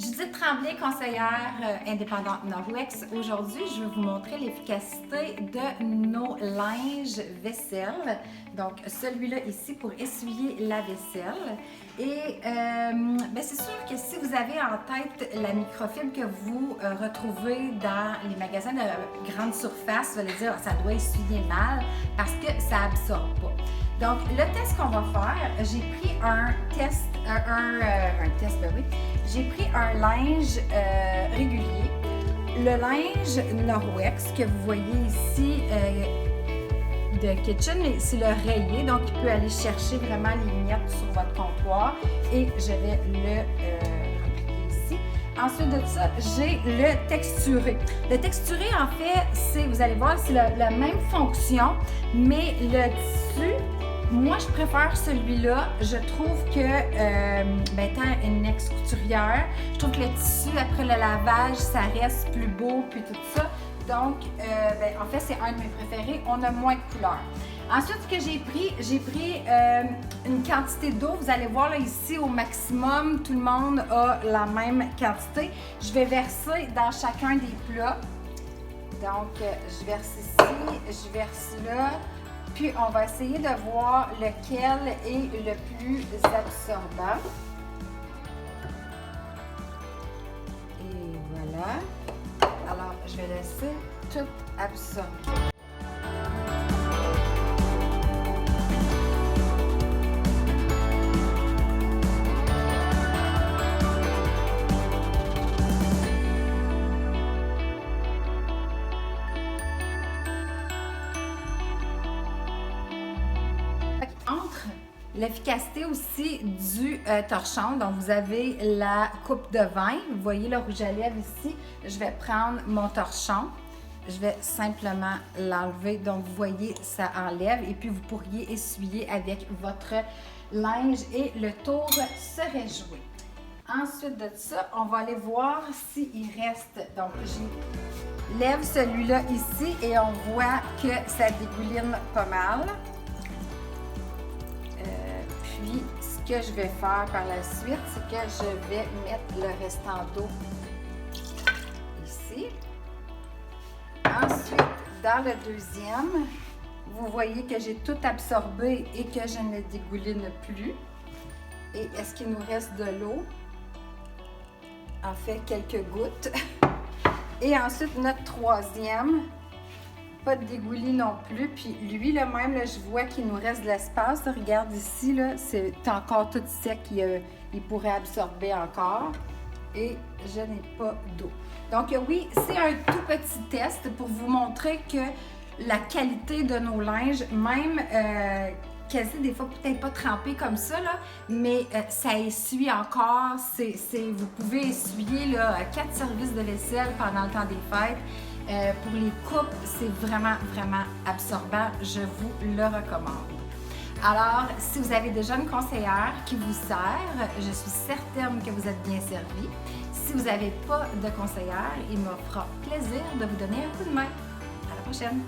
Judith Tremblay, conseillère indépendante Norwex. Aujourd'hui, je vais vous montrer l'efficacité de nos linges vaisselle. Donc, celui-là ici pour essuyer la vaisselle. Et c'est sûr que si vous avez en tête la microfibre que vous retrouvez dans les magasins de grande surface, vous allez dire ça doit essuyer mal parce que ça absorbe pas. Donc, le test qu'on va faire, j'ai pris j'ai pris un linge régulier, le linge Norwex que vous voyez ici de Kitchen, c'est le rayé, donc il peut aller chercher vraiment les miettes sur votre comptoir et je vais le appliquer ici. Ensuite de ça, j'ai le texturé. Le texturé, en fait, c'est, vous allez voir, c'est la même fonction, mais le tissu, moi, je préfère celui-là. Je trouve que, étant une ex-couturière, je trouve que le tissu, après le lavage, ça reste plus beau, puis tout ça. Donc, en fait, c'est un de mes préférés. On a moins de couleurs. Ensuite, ce que j'ai pris une quantité d'eau. Vous allez voir là, ici, au maximum, tout le monde a la même quantité. Je vais verser dans chacun des plats. Donc, je verse ici, je verse là. Puis, on va essayer de voir lequel est le plus absorbant. Et voilà. Alors, je vais laisser tout absorber. L'efficacité aussi du torchon, donc vous avez la coupe de vin, vous voyez le rouge à lèvres ici, je vais prendre mon torchon, je vais simplement l'enlever, donc vous voyez ça enlève et puis vous pourriez essuyer avec votre linge et le tour serait joué. Ensuite de ça, on va aller voir s'il reste, donc je lève celui-là ici et on voit que ça dégouline pas mal. Puis, ce que je vais faire par la suite, c'est que je vais mettre le restant d'eau ici. Ensuite, dans le deuxième, vous voyez que j'ai tout absorbé et que je ne dégouline plus. Et est-ce qu'il nous reste de l'eau? En fait, quelques gouttes. Et ensuite, notre troisième. Pas de dégoulis non plus. Puis lui, là même, là, je vois qu'il nous reste de l'espace. Regarde ici, là, c'est encore tout sec. Il pourrait absorber encore. Et je n'ai pas d'eau. Donc oui, c'est un tout petit test pour vous montrer que la qualité de nos linges, même quasi des fois peut-être pas trempé comme ça, là, mais ça essuie encore. Vous pouvez essuyer là, 4 services de vaisselle pendant le temps des fêtes. Pour les coupes, c'est vraiment, vraiment absorbant. Je vous le recommande. Alors, si vous avez déjà une conseillère qui vous sert, je suis certaine que vous êtes bien servi. Si vous n'avez pas de conseillère, il me fera plaisir de vous donner un coup de main. À la prochaine!